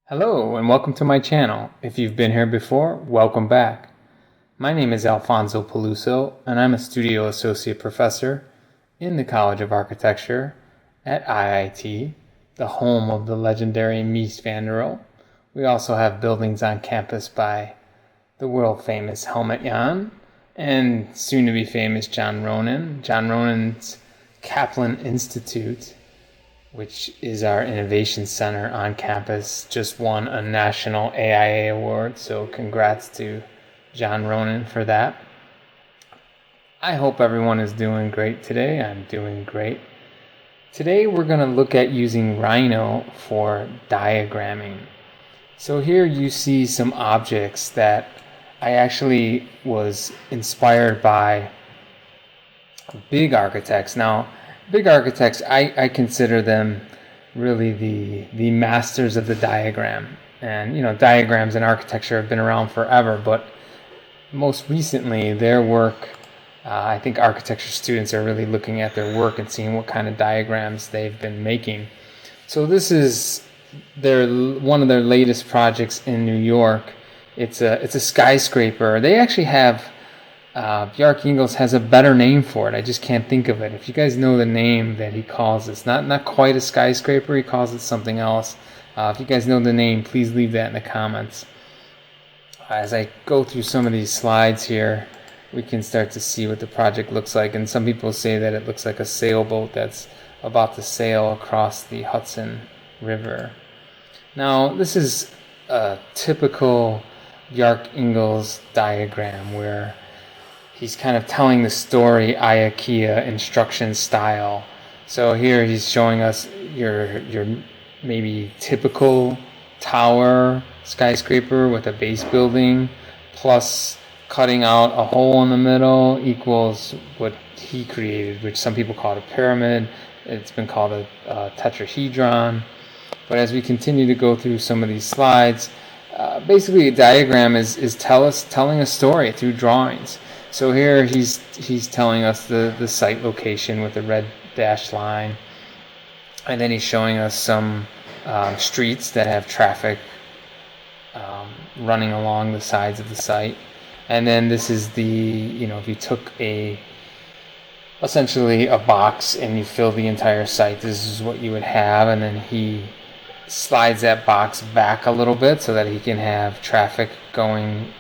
Hello and welcome to my channel. If you've been here before, welcome back. My name is Alfonso Peluso and I'm a Studio Associate Professor in the College of Architecture at IIT, the home of the legendary Mies van der Rohe. We also have buildings on campus by the world famous Helmut Jahn and soon to be famous John Ronan. John Ronan's Kaplan Institute, which is our innovation center on campus, just won a national AIA award, so congrats to John Ronan for that. I hope everyone is doing great today. I'm doing great. Today we're going to look at using Rhino for diagramming. So here you see some objects that I actually was inspired by big architects. Now, big architects, I consider them really the masters of the diagram. And, diagrams in architecture have been around forever, but most recently their work, I think architecture students are really looking at their work and seeing what kind of diagrams they've been making. So this is one of their latest projects in New York. It's a skyscraper. They actually have Bjarke Ingels has a better name for it. I just can't think of it. If you guys know the name that he calls it, it's not quite a skyscraper. He calls it something else. If you guys know the name, please leave that in the comments. As I go through some of these slides here, we can start to see what the project looks like. And some people say that it looks like a sailboat that's about to sail across the Hudson River. Now, this is a typical Bjarke Ingels diagram where he's kind of telling the story IKEA instruction style. So here he's showing us your maybe typical tower skyscraper with a base building plus cutting out a hole in the middle equals what he created, which some people call it a pyramid. It's been called a tetrahedron. But as we continue to go through some of these slides, basically a diagram is telling a story through drawings. So here he's telling us the site location with the red dashed line, and then he's showing us some streets that have traffic running along the sides of the site. And then this is if you took essentially a box and you fill the entire site, this is what you would have. And then he slides that box back a little bit so that he can have traffic going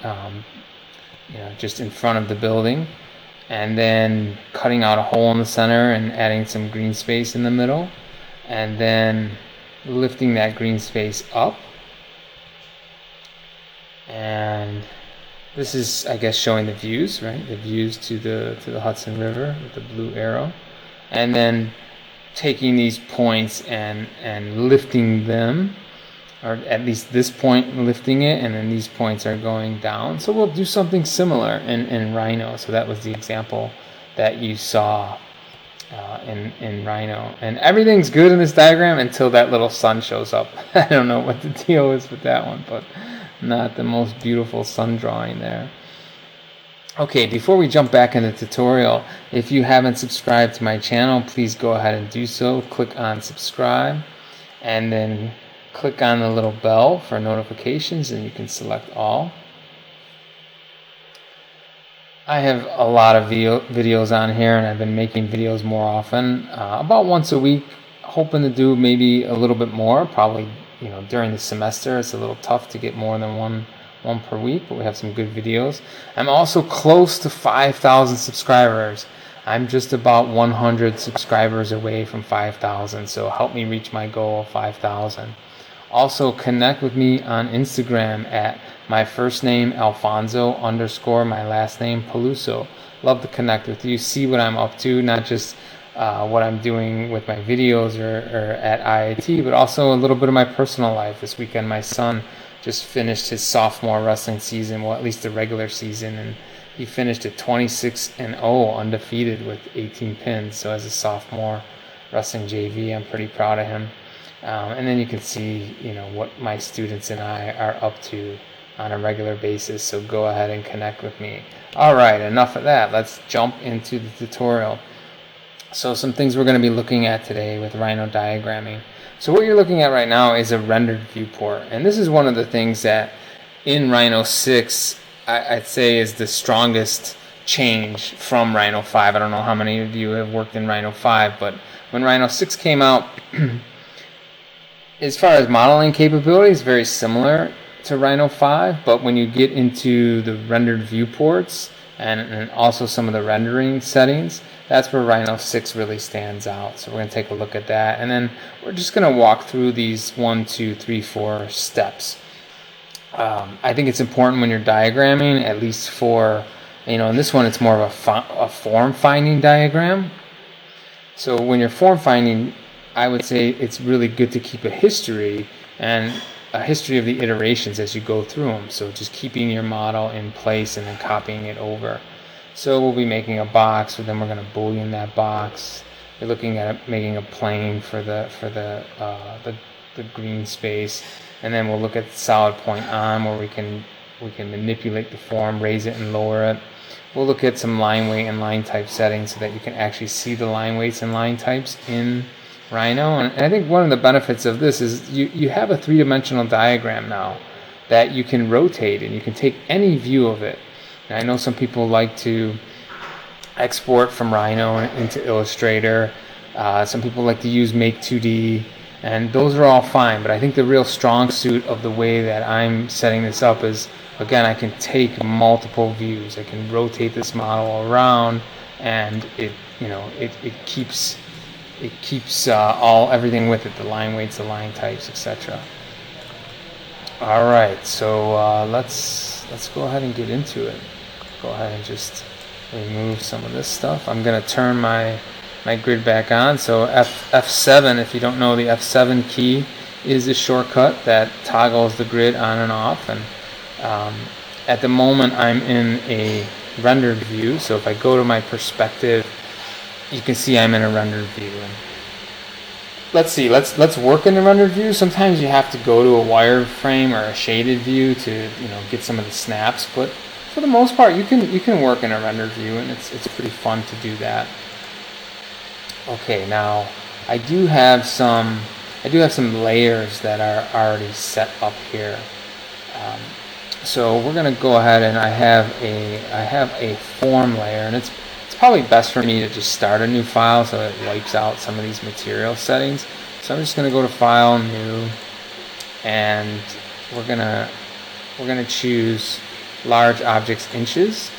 just in front of the building, and then cutting out a hole in the center and adding some green space in the middle, and then lifting that green space up. And this is, I guess, showing the views, right? The views to the Hudson River with the blue arrow, and then taking these points and lifting them, or at least this point lifting it, and then these points are going down. So we'll do something similar in Rhino. So that was the example that you saw in Rhino. And everything's good in this diagram until that little sun shows up. I don't know what the deal is with that one, but not the most beautiful sun drawing there. Okay, before we jump back in the tutorial, if you haven't subscribed to my channel, please go ahead and do so. Click on subscribe, and then click on the little bell for notifications, and you can select all. I have a lot of videos on here, and I've been making videos more often, about once a week, hoping to do maybe a little bit more. Probably, during the semester, it's a little tough to get more than one per week, but we have some good videos. I'm also close to 5,000 subscribers. I'm just about 100 subscribers away from 5,000, so help me reach my goal of 5,000. Also, connect with me on Instagram at my first name Alfonso _ my last name Peluso. Love to connect with you, see what I'm up to, not just what I'm doing with my videos or at IIT, but also a little bit of my personal life. This weekend, my son just finished his sophomore wrestling season, well, at least the regular season, and he finished at 26-0, undefeated with 18 pins. So as a sophomore wrestling JV, I'm pretty proud of him. And then you can see, what my students and I are up to on a regular basis. So go ahead and connect with me. All right, enough of that. Let's jump into the tutorial. So some things we're going to be looking at today with Rhino diagramming. So what you're looking at right now is a rendered viewport, and this is one of the things that in Rhino 6 I'd say is the strongest change from Rhino 5. I don't know how many of you have worked in Rhino 5, but when Rhino 6 came out, as far as modeling capabilities, very similar to Rhino 5, but when you get into the rendered viewports and also some of the rendering settings, that's where Rhino 6 really stands out. So we're going to take a look at that, and then we're just going to walk through these 1, 2, 3, 4 steps. I think it's important when you're diagramming, at least for, in this one it's more of a form finding diagram. So when you're form finding, I would say it's really good to keep a history and a history of the iterations as you go through them. So just keeping your model in place and then copying it over. So we'll be making a box, so then we're going to boolean that box. We're looking at making a plane for the green space, and then we'll look at solid point on, where we can manipulate the form, raise it and lower it. We'll look at some line weight and line type settings so that you can actually see the line weights and line types in Rhino. And I think one of the benefits of this is you have a three-dimensional diagram now that you can rotate, and you can take any view of it. And I know some people like to export from Rhino into Illustrator. Some people like to use Make 2D, and those are all fine. But I think the real strong suit of the way that I'm setting this up is, again, I can take multiple views. I can rotate this model around, and it keeps everything with it, the line weights, the line types, etc. All right, so let's go ahead and get into it. Go ahead and just remove some of this stuff. I'm going to turn my grid back on. So F7, if you don't know, the F7 key is a shortcut that toggles the grid on and off. And at the moment, I'm in a rendered view. So if I go to my perspective, you can see I'm in a rendered view. And let's work in the rendered view. Sometimes you have to go to a wireframe or a shaded view to get some of the snaps, but for the most part, you can work in a rendered view, and it's pretty fun to do that. Okay, now I do have some layers that are already set up here. So we're going to go ahead, and I have a form layer, and it's probably best for me to just start a new file so it wipes out some of these material settings. So I'm just going to go to File, New, and we're gonna choose large objects inches.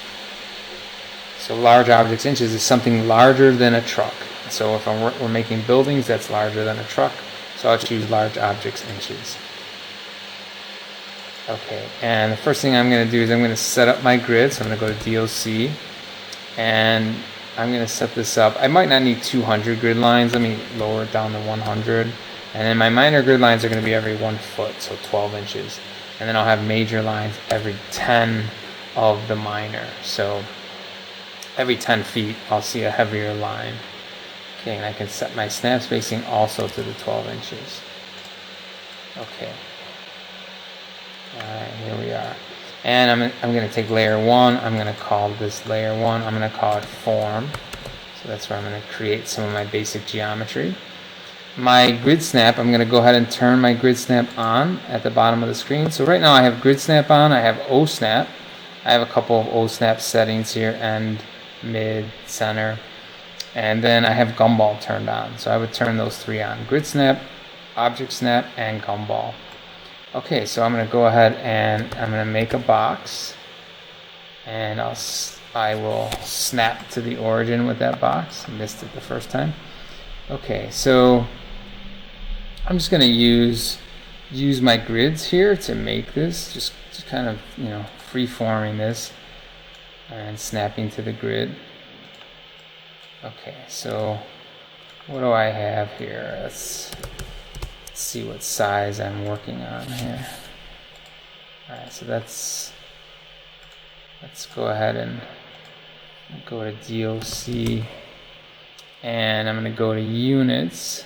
So large objects inches is something larger than a truck. So if we're making buildings, that's larger than a truck. So I'll choose large objects inches. Okay, and the first thing I'm going to do is I'm going to set up my grid. So I'm going to go to DOC, and I'm going to set this up. I might not need 200 grid lines. Let me lower it down to 100. And then my minor grid lines are going to be every 1 foot, so 12 inches. And then I'll have major lines every 10 of the minor. So every 10 feet, I'll see a heavier line. Okay, and I can set my snap spacing also to the 12 inches. Okay. Alright, here we are. And I'm going to take layer 1. I'm going to call this layer 1. I'm going to call it form. So that's where I'm going to create some of my basic geometry. My grid snap, I'm going to go ahead and turn my grid snap on at the bottom of the screen. So right now I have grid snap on, I have O snap. I have a couple of O snap settings here, end, mid, center. And then I have gumball turned on. So I would turn those three on: grid snap, object snap, and gumball. Okay, so I'm going to go ahead and I'm going to make a box. And I will snap to the origin with that box. Missed it the first time. Okay, so I'm just going to use my grids here to make this, just kind of, free forming this and snapping to the grid. Okay, so what do I have here? Let's see what size I'm working on here. Alright, so let's go ahead and go to DOC, and I'm going to go to units.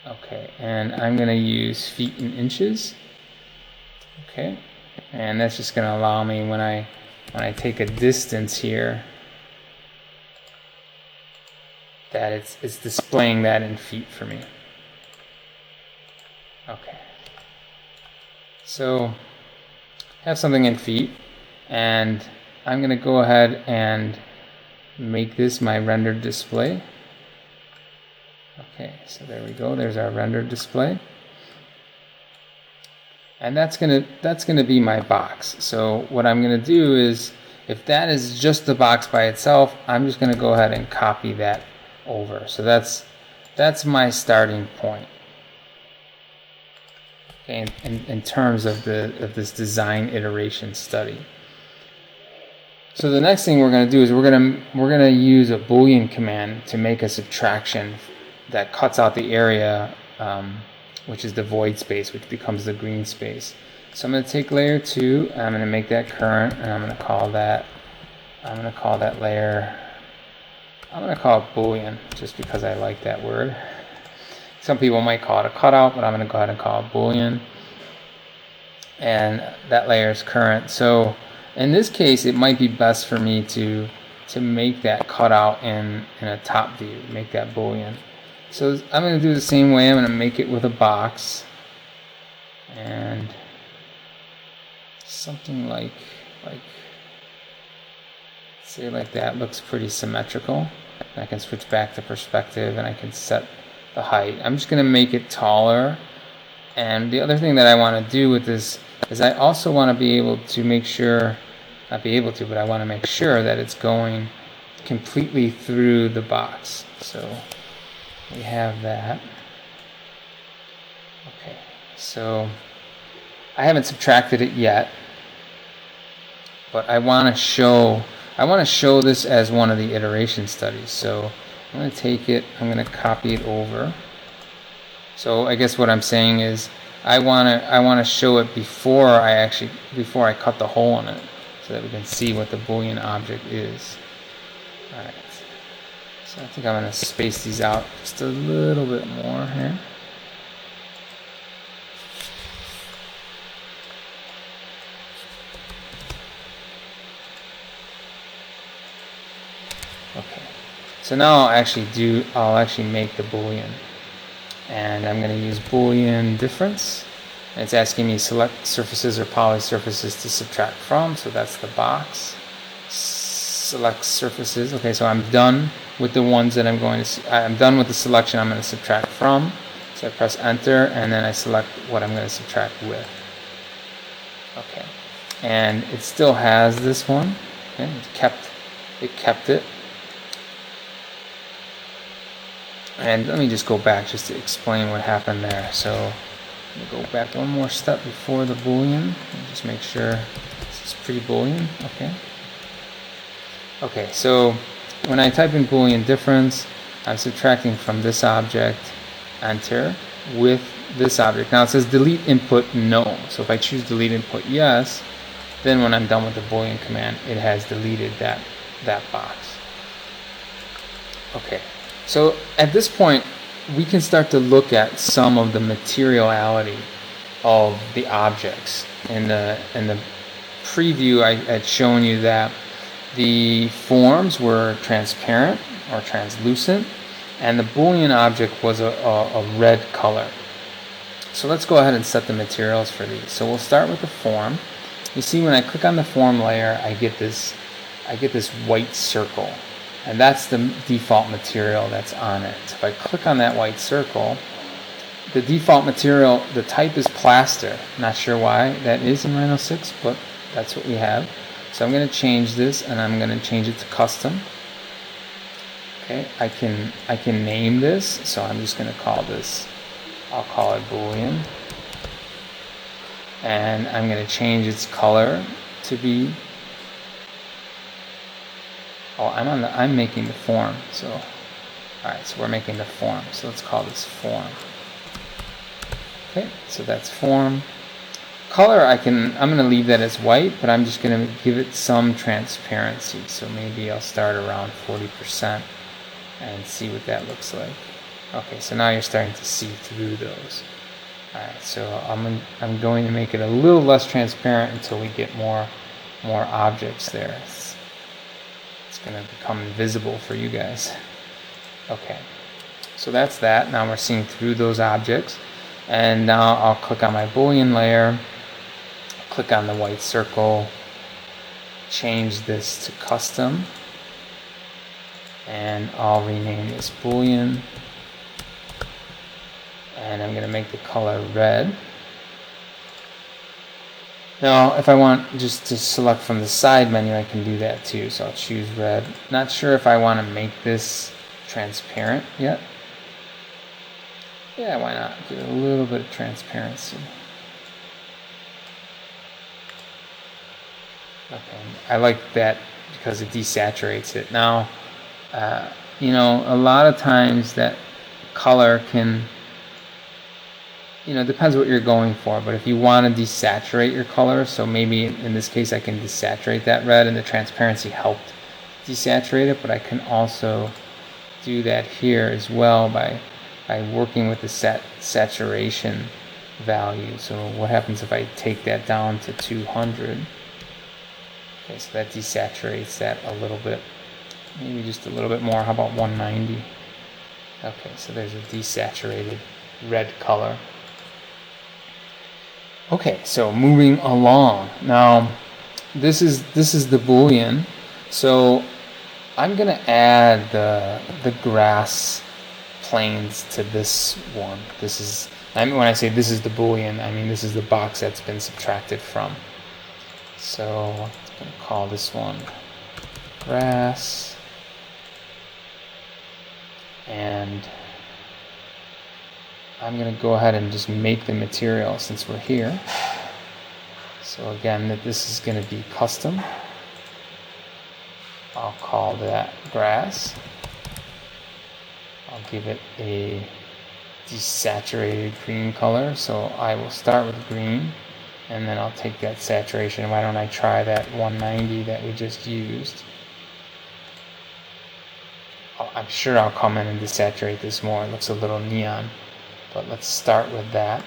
Okay, and I'm going to use feet and inches. Okay, and that's just going to allow me when I take a distance here that it's displaying that in feet for me. Okay. So have something in feet, and I'm going to go ahead and make this my rendered display. Okay, so there we go. There's our rendered display. And that's gonna be my box. So what I'm gonna do is, if that is just the box by itself, I'm just gonna go ahead and copy that over. So that's my starting point. Okay, in terms of this design iteration study. So the next thing we're gonna do is we're gonna use a Boolean command to make a subtraction that cuts out the area, which is the void space, which becomes the green space. So I'm going to take layer 2, and I'm going to make that current, and I'm going to call that layer, I'm going to call it Boolean, just because I like that word. Some people might call it a cutout, but I'm going to go ahead and call it Boolean. And that layer is current. So in this case, it might be best for me to make that cutout in a top view, make that Boolean. So I'm going to do the same way. I'm going to make it with a box, and something like say like that looks pretty symmetrical. And I can switch back to perspective, and I can set the height. I'm just going to make it taller. And the other thing that I want to do with this is I also want to be able to make sure, not be able to, but I want to make sure that it's going completely through the box. So we have that. Okay, so I haven't subtracted it yet, but I want to show this as one of the iteration studies. So I'm going to take it, I'm going to copy it over. So I guess what I'm saying is I want to show it before I cut the hole in it, so that we can see what the Boolean object is. All right. So I think I'm going to space these out just a little bit more here. Okay. So now I'll actually make the Boolean. And I'm going to use Boolean difference. And it's asking me select surfaces or poly surfaces to subtract from. So that's the box. Select surfaces. Okay, so I'm done with the ones that I'm done with the selection I'm going to subtract from. So I press enter, and then I select what I'm going to subtract with. Okay, and it still has this one. Okay, it kept it. And let me just go back just to explain what happened there. So let me go back one more step before the Boolean and just make sure this is pretty Boolean. Okay, so when I type in Boolean difference, I'm subtracting from this object, enter, with this object. Now it says delete input no. So if I choose delete input yes, then when I'm done with the Boolean command, it has deleted that box. Okay, so at this point, we can start to look at some of the materiality of the objects. In the preview, I had shown you that the forms were transparent or translucent, and the Boolean object was a red color. So let's go ahead and set the materials for these. So we'll start with the form. You see, when I click on the form layer, I get this white circle, and that's the default material that's on it. So if I click on that white circle, the default material, the type is plaster. Not sure why that is in Rhino 6, but that's what we have. So I'm going to change this, and I'm going to change it to custom. Okay, I can name this, so I'm just going to call this, I'll call it Boolean. And I'm going to change its color to be, I'm making the form. So, alright, so we're making the form. So let's call this form. Okay, so that's form. Color, I'm going to leave that as white, but I'm just going to give it some transparency. So maybe I'll start around 40% and see what that looks like. Okay, so now you're starting to see through those. Alright, so I'm going to make it a little less transparent until we get more objects there. It's going to become invisible for you guys. Okay, so that's that. Now we're seeing through those objects. And now I'll click on my Boolean layer, click on the white circle, change this to custom, and I'll rename this Boolean, and I'm going to make the color red. Now if I want just to select from the side menu, I can do that too, so I'll choose red. Not sure if I want to make this transparent yet. Yeah, why not? Give it a little bit of transparency. Okay, I like that because it desaturates it. Now, you know, a lot of times that color can, you know, depends what you're going for, but if you want to desaturate your color, so maybe in this case I can desaturate that red and the transparency helped desaturate it, but I can also do that here as well by working with the saturation value. So what happens if I take that down to 200? Okay, so that desaturates that a little bit, maybe just a little bit more. How about 190? Okay, so there's a desaturated red color. Okay, so moving along. Now, this is the Boolean. So I'm gonna add the grass planes to this one. This is, I mean, when I say this is the Boolean, I mean this is the box that's been subtracted from. So I'm gonna call this one grass, and I'm gonna go ahead and just make the material since we're here. So again, that this is gonna be custom. I'll call that grass. I'll give it a desaturated green color, so I will start with green, and then I'll take that saturation. Why don't I try that 190 that we just used? I'm sure I'll come in and desaturate this more. It looks a little neon, but let's start with that.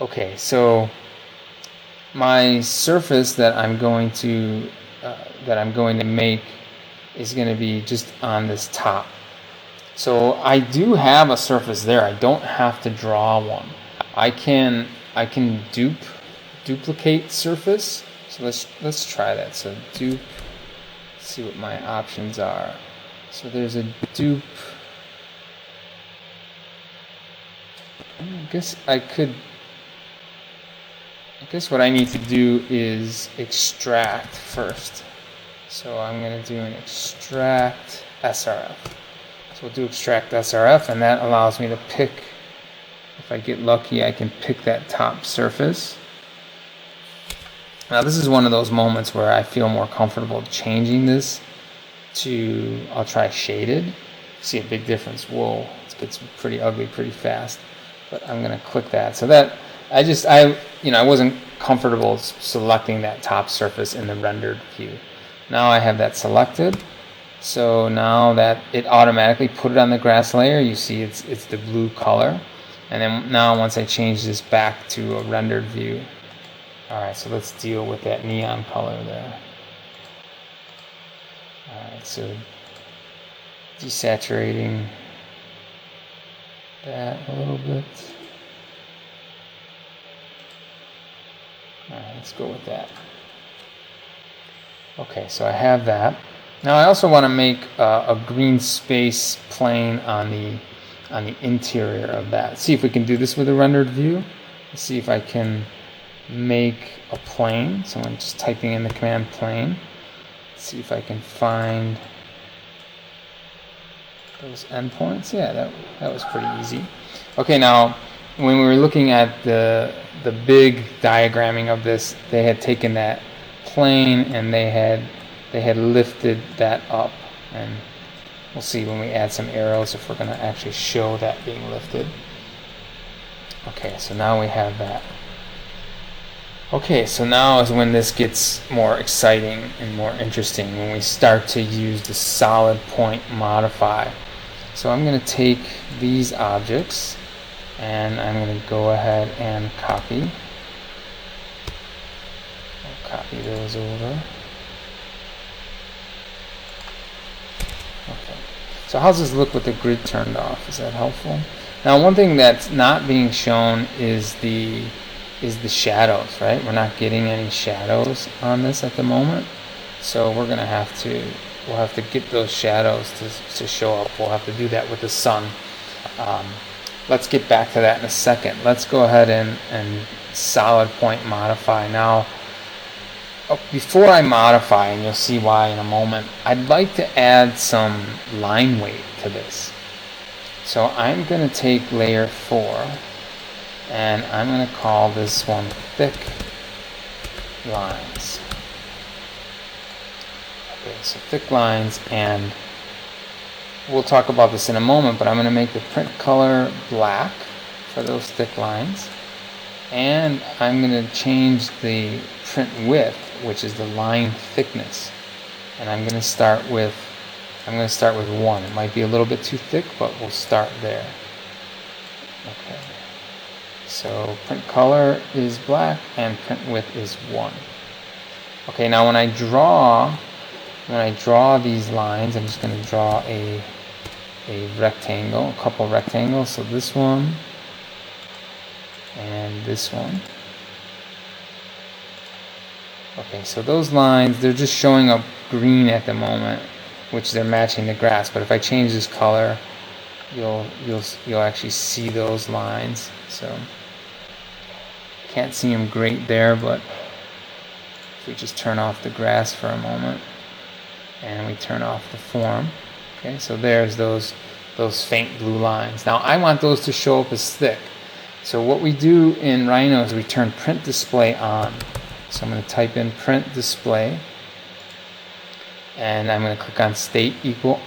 Okay, so my surface that I'm going to make is going to be just on this top. So I do have a surface there. I don't have to draw one. I can duplicate surface. So let's try that. So dupe. Let's see what my options are. So there's a dupe. I guess what I need to do is extract first. So I'm going to do an extract SRF. So we'll do extract SRF, and that allows me to pick, if I get lucky, I can pick that top surface. Now this is one of those moments where I feel more comfortable changing this to, I'll try shaded. See a big difference. Whoa, it gets pretty ugly pretty fast. But I'm going to click that. So that, I wasn't comfortable selecting that top surface in the rendered view. Now I have that selected. So now that it automatically put it on the grass layer, you see it's the blue color. And then now once I change this back to a rendered view, alright, so let's deal with that neon color there. Alright, so desaturating that a little bit. Alright, let's go with that. Okay, so I have that. Now I also want to make a green space plane on the interior of that. See if we can do this with a rendered view. Let's see if I can make a plane. So I'm just typing in the command plane. Let's see if I can find those endpoints. Yeah, that was pretty easy. Okay, now when we were looking at the big diagramming of this, they had taken that plane and they had lifted that up, and we'll see when we add some arrows if we're going to actually show that being lifted. Okay, so now we have that. Okay, so now is when this gets more exciting and more interesting, when we start to use the solid point modify. So I'm going to take these objects and I'm going to go ahead and copy. I'll copy those over. Okay. So how's this look with the grid turned off? Is that helpful? Now, one thing that's not being shown is the shadows, right? We're not getting any shadows on this at the moment. So we'll have to get those shadows to show up. We'll have to do that with the sun. Let's get back to that in a second. Let's go ahead and solid point modify. Now, before I modify, and you'll see why in a moment, I'd like to add some line weight to this. So I'm going to take layer 4, and I'm going to call this one thick lines. Okay, so thick lines, and we'll talk about this in a moment, but I'm going to make the print color black for those thick lines. And I'm going to change the print width, which is the line thickness. And I'm going to start with 1. It might be a little bit too thick, but we'll start there. Okay. So print color is black and print width is 1. Okay, now when I draw these lines, I'm just going to draw a rectangle, a couple rectangles. So this one and this one. Okay, so those lines, they're just showing up green at the moment, which they're matching the grass. But if I change this color, you'll actually see those lines. So can't see them great there, but if we just turn off the grass for a moment and we turn off the form, okay, so there's those faint blue lines. Now I want those to show up as thick. So what we do in Rhino is we turn print display on. So I'm going to type in print display, and I'm going to click on state equal.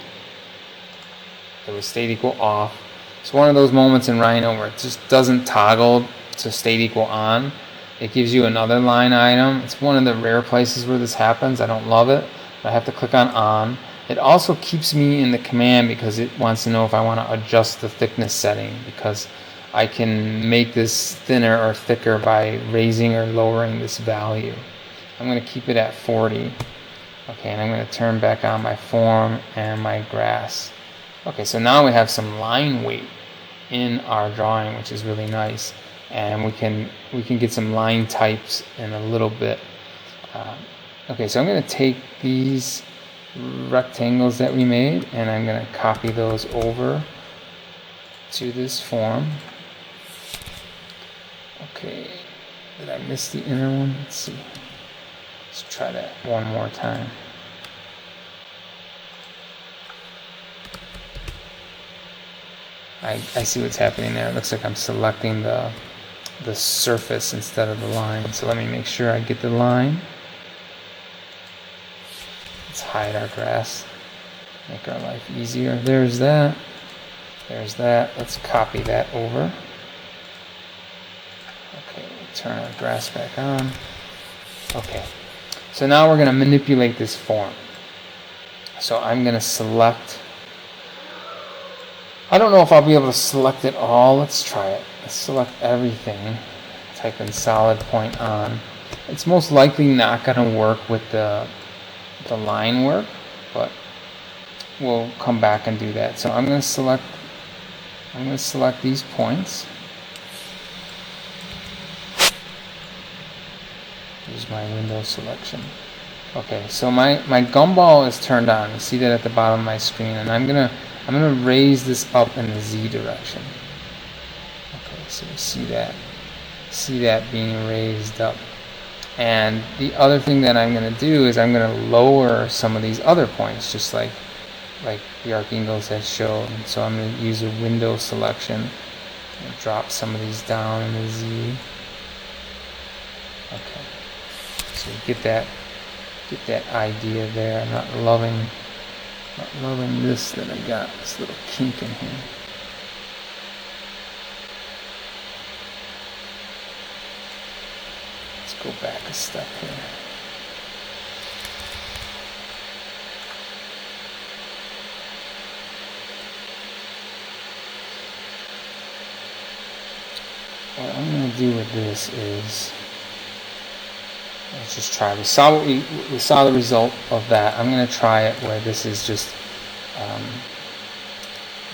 It was state equal off. It's one of those moments in Rhino where it just doesn't toggle to state equal on. It gives you another line item. It's one of the rare places where this happens. I don't love it, but I have to click on. It also keeps me in the command because it wants to know if I want to adjust the thickness setting, because I can make this thinner or thicker by raising or lowering this value. I'm going to keep it at 40. Okay, and I'm going to turn back on my form and my grass. Okay, so now we have some line weight in our drawing, which is really nice. And we can get some line types in a little bit. Okay, so I'm going to take these rectangles that we made, and I'm going to copy those over to this form. Okay, did I miss the inner one? Let's see. Let's try that one more time. I see what's happening there. It looks like I'm selecting the surface instead of the line. So let me make sure I get the line. Let's hide our grass. Make our life easier. There's that. There's that. Let's copy that over. Okay, turn our grass back on. Okay, so now we're going to manipulate this form. So I'm going to select. I don't know if I'll be able to select it all. Let's try it. Let's select everything. Type in solid point on. It's most likely not going to work with the line work, but we'll come back and do that. So I'm going to select these points. Here's my window selection. Okay, so my gumball is turned on. You see that at the bottom of my screen, and I'm gonna raise this up in the Z direction. Okay, so you see that being raised up. And the other thing that I'm going to do is I'm going to lower some of these other points, just like the Archangels has shown. So I'm going to use a window selection and drop some of these down in the Z. Okay, so you get that idea there. I'm not loving this that I got, this little kink in here. Let's go back a step here. What I'm going to do with this is, let's just try. We saw the result of that. I'm going to try it where this is just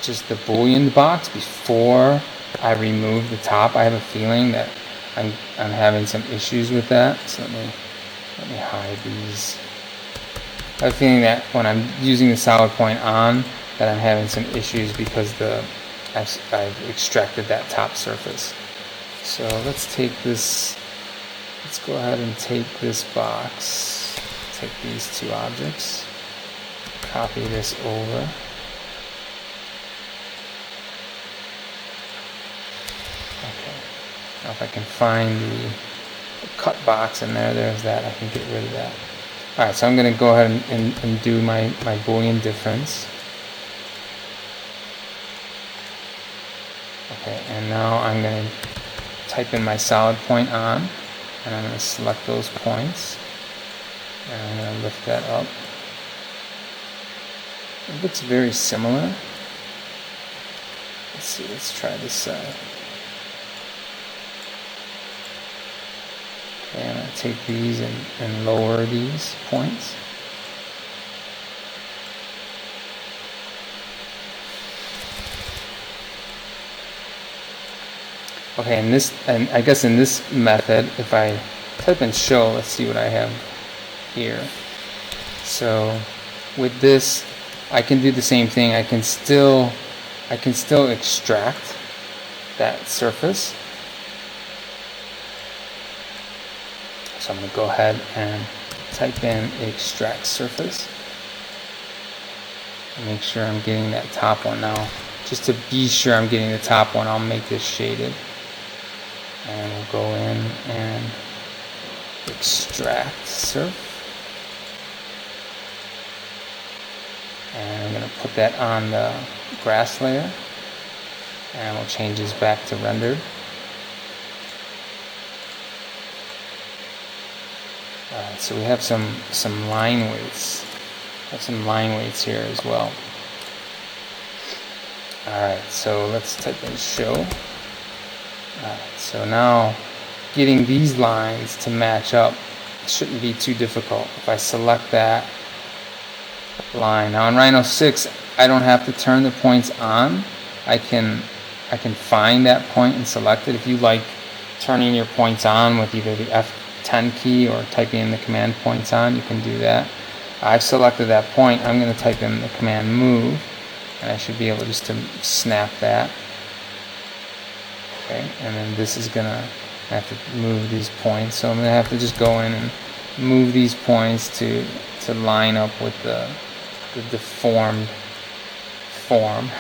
just the Boolean box before I remove the top. I have a feeling that I'm having some issues with that. So let me hide these. I have a feeling that when I'm using the solid point on, that I'm having some issues because I've extracted that top surface. So let's take this. Let's go ahead and take this box. Take these two objects. Copy this over. Okay. Now if I can find the cut box in there, there's that. I can get rid of that. Alright, so I'm going to go ahead and do my Boolean difference. Okay, and now I'm going to type in my solid point on, and I'm going to select those points, and I'm going to lift that up. It looks very similar. Let's see, let's try this side. Okay, I'm going to take these and lower these points. Okay, and I guess in this method, if I type in show, let's see what I have here. So with this, I can do the same thing. I can still extract that surface. So I'm going to go ahead and type in extract surface. And make sure I'm getting that top one now. Just to be sure I'm getting the top one, I'll make this shaded. And we'll go in and extract surf. And I'm going to put that on the grass layer. And we'll change this back to rendered. Alright, so we have some line weights. Have some line weights here as well. Alright, so let's type in show. Alright, so now getting these lines to match up shouldn't be too difficult. If I select that line. Now in Rhino 6, I don't have to turn the points on. I can find that point and select it. If you like turning your points on with either the F10 key or typing in the command points on, you can do that. I've selected that point. I'm going to type in the command move, and I should be able just to snap that. Okay, and then this is going to have to move these points. So I'm going to have to just go in and move these points to line up with the deformed form.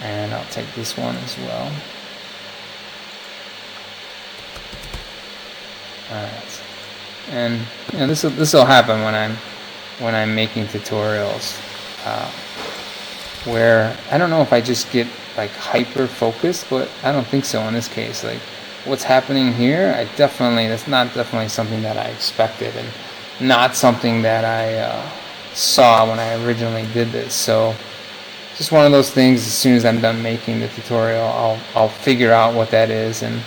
And I'll take this one as well. Alright, and you know, this will happen when I'm making tutorials, where I don't know if I just get like hyper focused, but I don't think so in this case. Like what's happening here, that's not definitely something that I expected, and not something that I saw when I originally did this. So just one of those things. As soon as I'm done making the tutorial, I'll figure out what that is, and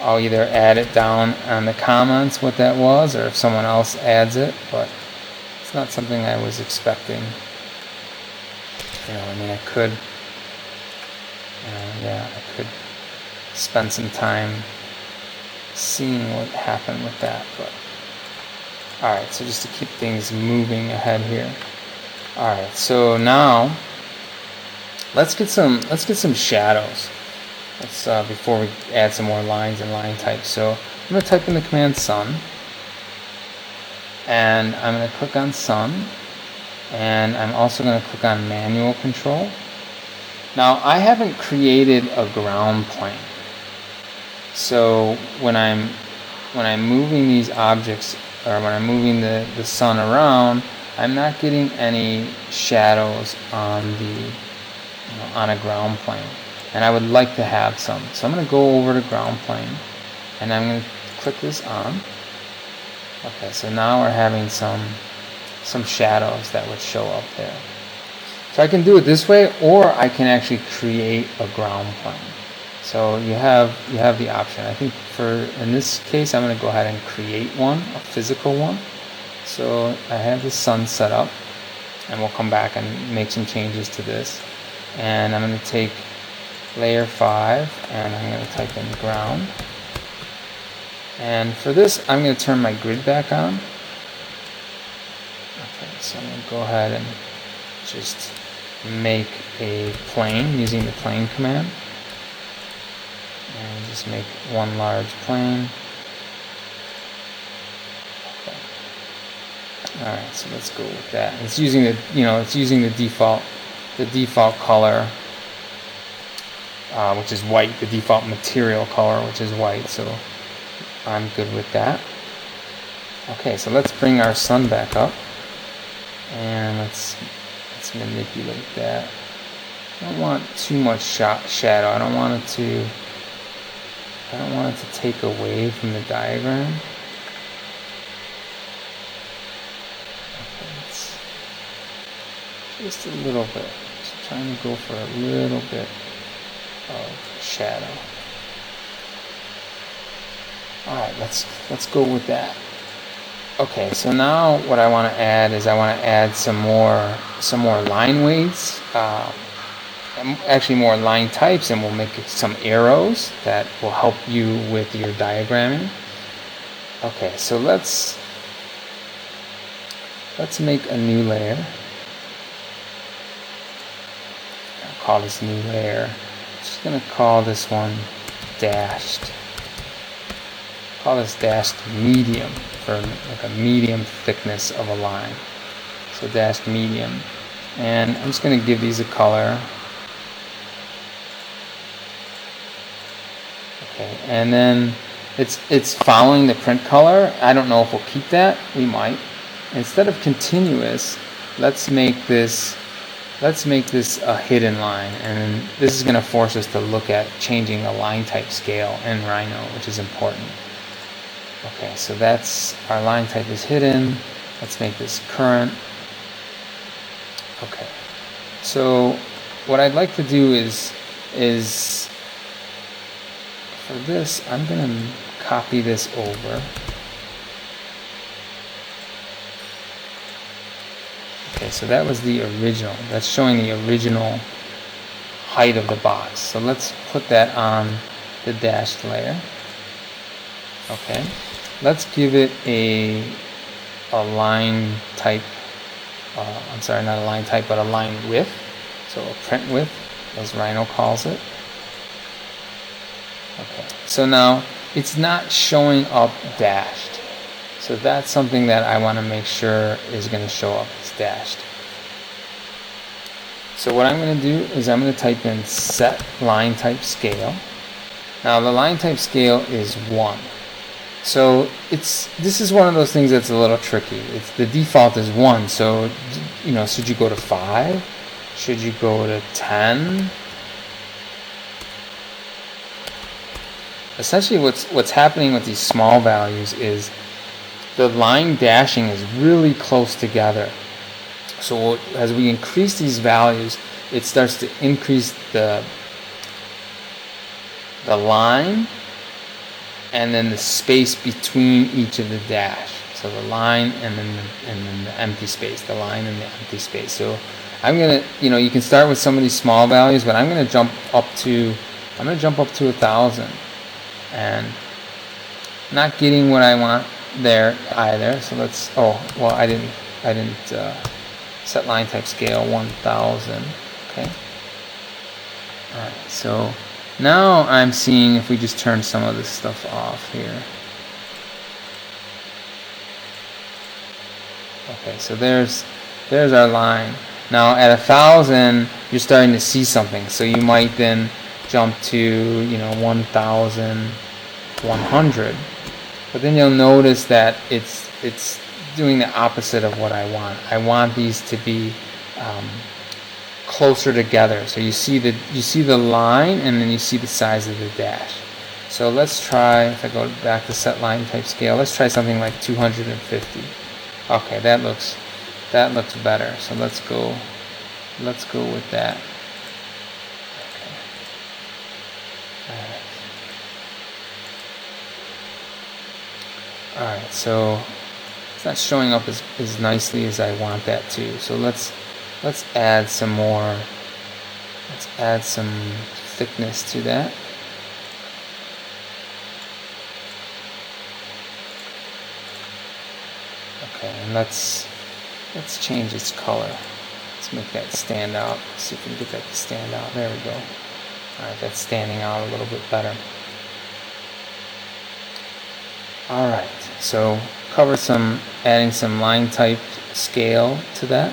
I'll either add it down on the comments what that was, or if someone else adds it. But it's not something I was expecting. You know, I mean, I could spend some time seeing what happened with that. But alright, so just to keep things moving ahead here. Alright, so now let's get some shadows. Let's before we add some more lines and line types. So I'm going to type in the command sun, and I'm going to click on sun, and I'm also going to click on manual control. Now I haven't created a ground plane, so when I'm moving these objects, or when I'm moving the sun around, I'm not getting any shadows on on a ground plane, and I would like to have some. So I'm going to go over to ground plane, and I'm going to click this on. Okay, so now we're having some shadows that would show up there. So I can do it this way, or I can actually create a ground plane. So you have the option. I think in this case, I'm going to go ahead and create one, a physical one. So I have the sun set up, and we'll come back and make some changes to this. And I'm going to take layer 5 and I'm going to type in ground. And for this, I'm going to turn my grid back on. Okay, so I'm going to go ahead and just make a plane using the plane command. And just make one large plane. Okay. Alright, so let's go with that. It's using the default color, which is white, the default material color, which is white, so I'm good with that. Okay, so let's bring our sun back up, and let's manipulate that. I don't want too much shadow. I don't want it to take away from the diagram. Okay, it's just a little bit. Just trying to go for a little bit of shadow. Alright, let's go with that. Okay, so now what I want to add is I want to add some more line weights, actually more line types, and we'll make some arrows that will help you with your diagramming. Okay, so let's make a new layer. I'll call this new layer. I'm just going to call this one dashed. Call this dashed medium for like a medium thickness of a line. So dashed medium. And I'm just going to give these a color. Okay, and then it's following the print color. I don't know if we'll keep that. We might. Instead of continuous, let's make this a hidden line, and this is going to force us to look at changing the line type scale in Rhino, which is important. Okay, so that's our line type is hidden. Let's make this current. Okay, so what I'd like to do is for this, I'm going to copy this over. Okay, so that was the original. That's showing the original height of the box. So let's put that on the dashed layer. Okay, let's give it a line type. I'm sorry, not a line type, but a line width. So a print width, as Rhino calls it. Okay, so now it's not showing up dashed. So that's something that I want to make sure is going to show up as dashed. So what I'm going to do is I'm going to type in set line type scale. Now the line type scale is 1. So this is one of those things that's a little tricky. The default is 1. So should you go to 5? Should you go to 10? Essentially what's happening with these small values is the line dashing is really close together. So as we increase these values, it starts to increase the line and then the space between each of the dash. So the line and then the empty space, the line and the empty space. So I'm gonna, you can start with some of these small values, but I'm gonna jump up to 1,000, and not getting what I want there either. So let's. Oh well, I didn't set line type scale 1,000. Okay. All right. So now I'm seeing if we just turn some of this stuff off here. Okay. So there's our line. Now at 1,000, you're starting to see something. So you might then jump to 1,100. But then you'll notice that it's doing the opposite of what I want. I want these to be closer together. So you see the line, and then you see the size of the dash. So let's try, if I go back to set line type scale, let's try something like 250. Okay, that looks better. So let's go with that. Alright, so it's not showing up as nicely as I want that to. So let's add some more Let's add some thickness to that. Okay, and let's change its color. Let's make that stand out. See if we can get that to stand out. There we go. Alright, that's standing out a little bit better. Alright, so adding some line type scale to that.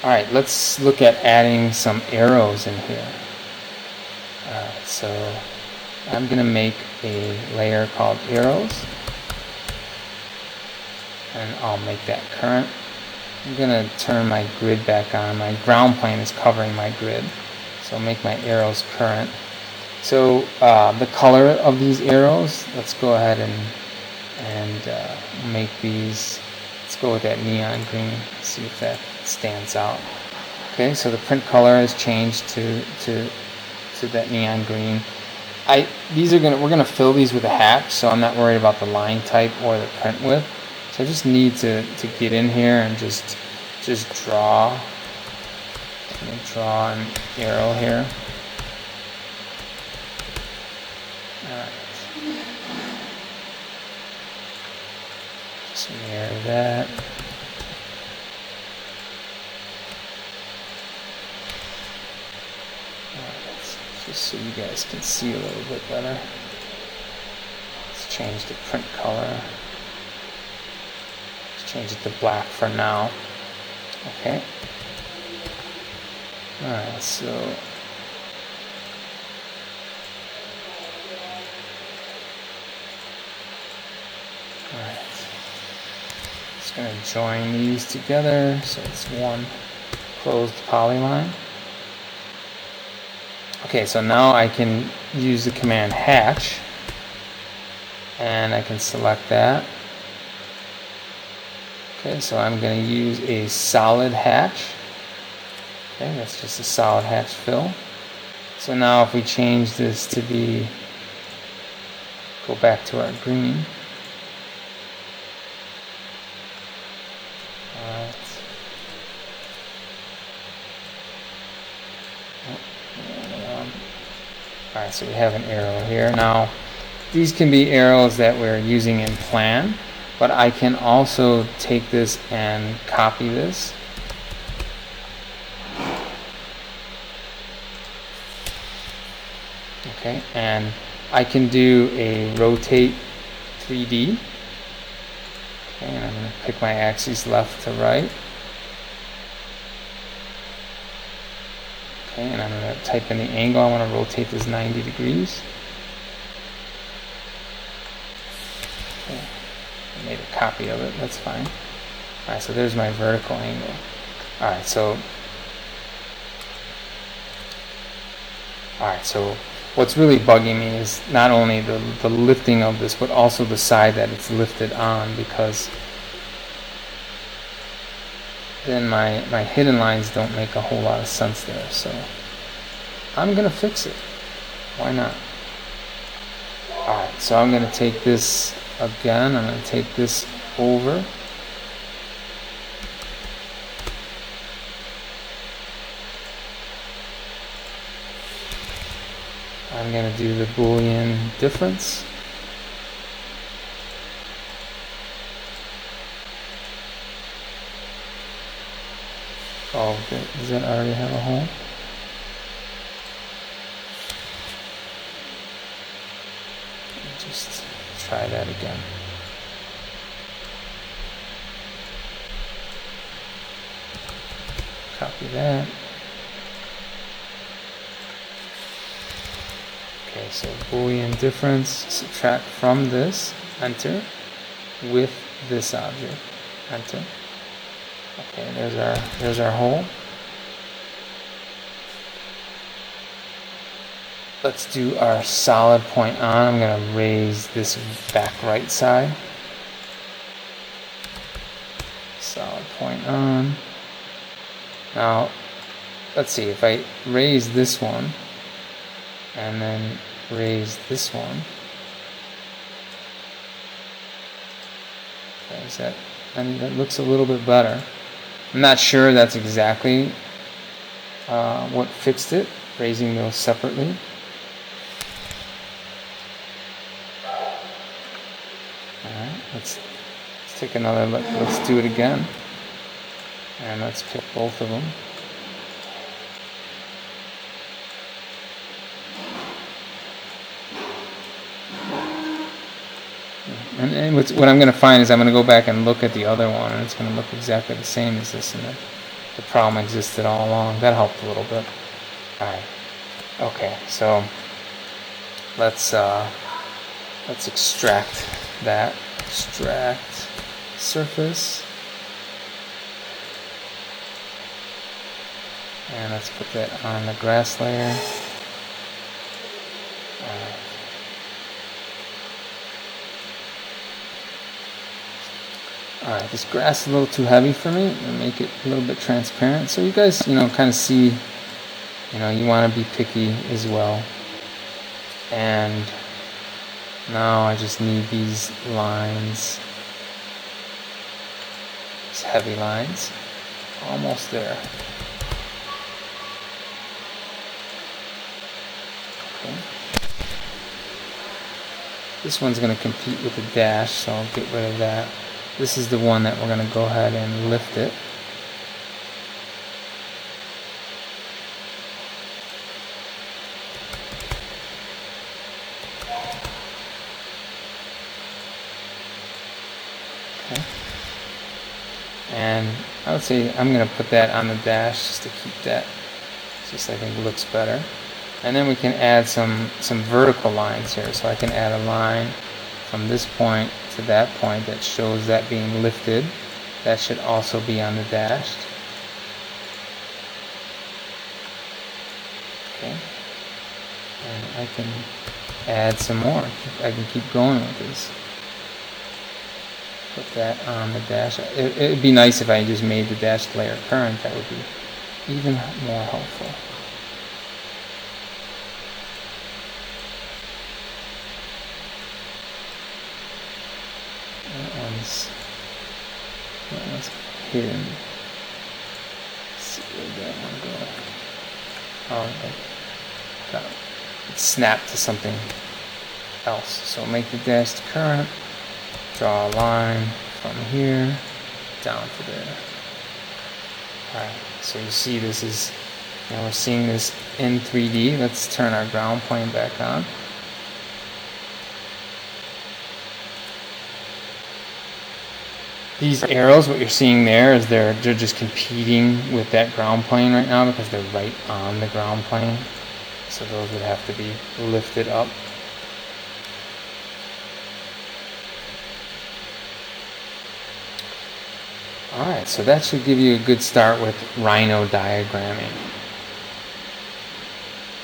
Alright, let's look at adding some arrows in here. Alright, so I'm going to make a layer called arrows. And I'll make that current. I'm going to turn my grid back on. My ground plane is covering my grid. So I'll make my arrows current. So the color of these arrows, let's go ahead and make these, let's go with that neon green, see if that stands out. Okay, so the print color has changed to that neon green. We're gonna fill these with a hatch, so I'm not worried about the line type or the print width. So I just need to get in here and just draw an arrow here. Alright. Just mirror that. Alright, just so you guys can see a little bit better. Let's change the print color. Let's change it to black for now. Okay. Alright, so just going to join these together so it's one closed polyline. Okay, so now I can use the command hatch and I can select that. Okay, so I'm going to use a solid hatch. Okay, that's just a solid hatch fill. So now if we change this to be, go back to our green. Alright, so we have an arrow here. Now, these can be arrows that we're using in plan, but I can also take this and copy this. Okay, and I can do a rotate 3D. Okay, and I'm going to pick my axes left to right. Okay, and I'm going to type in the angle. I want to rotate this 90 degrees. Okay, I made a copy of it. That's fine. Alright, so there's my vertical angle. Alright, so what's really bugging me is not only the lifting of this, but also the side that it's lifted on, because then my hidden lines don't make a whole lot of sense there. So I'm going to fix it. Why not? Alright, so I'm going to take this again. I'm going to take this over. I'm going to do the Boolean difference. Oh, does that already have a hole? Just try that again. Copy that. Okay, so Boolean difference, subtract from this, enter, with this object, enter. Okay, there's our hole. Let's do our solid point on. I'm going to raise this back right side. Solid point on. Now, let's see, if I raise this one, and then raise this one. Okay, that looks a little bit better. I'm not sure that's exactly what fixed it, raising those separately. Alright, let's take another look. Let's do it again. And let's pick both of them. And what I'm going to find is I'm going to go back and look at the other one, and it's going to look exactly the same as this, and the problem existed all along. That helped a little bit. Alright. Okay, so let's extract that. Extract surface. And let's put that on the grass layer. Alright, this grass is a little too heavy for me. I'm going to make it a little bit transparent. So you guys, kind of see, you want to be picky as well. And now I just need these lines, these heavy lines. Almost there. Okay. This one's going to compete with the dash, so I'll get rid of that. This is the one that we're going to go ahead and lift it. Okay. And I would say I'm going to put that on the dash just to keep that, just I think looks better. And then we can add some vertical lines here. So I can add a line from this point to that point that shows that being lifted. That should also be on the dash. Okay. And I can add some more. I can keep going with this. Put that on the dash. It would be nice if I just made the dashed layer current. That would be even more helpful. That one's hidden. Let's see where that one go. Oh, got it snapped to something else. So make the dashed current. Draw a line from here down to there. Alright, so you see this is, we're seeing this in 3D. Let's turn our ground plane back on. These arrows, what you're seeing there is they're just competing with that ground plane right now because they're right on the ground plane. So those would have to be lifted up. Alright, so that should give you a good start with Rhino diagramming.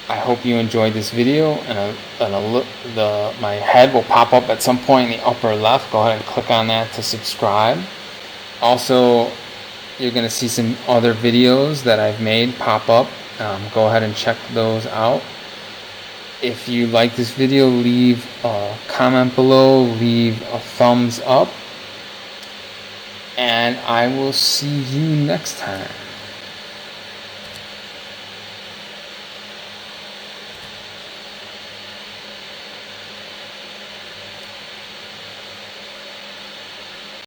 I hope you enjoyed this video, and my head will pop up at some point in the upper left. Go ahead and click on that to subscribe. Also, you're going to see some other videos that I've made pop up. Go ahead and check those out. If you like this video, leave a comment below, leave a thumbs up, and I will see you next time.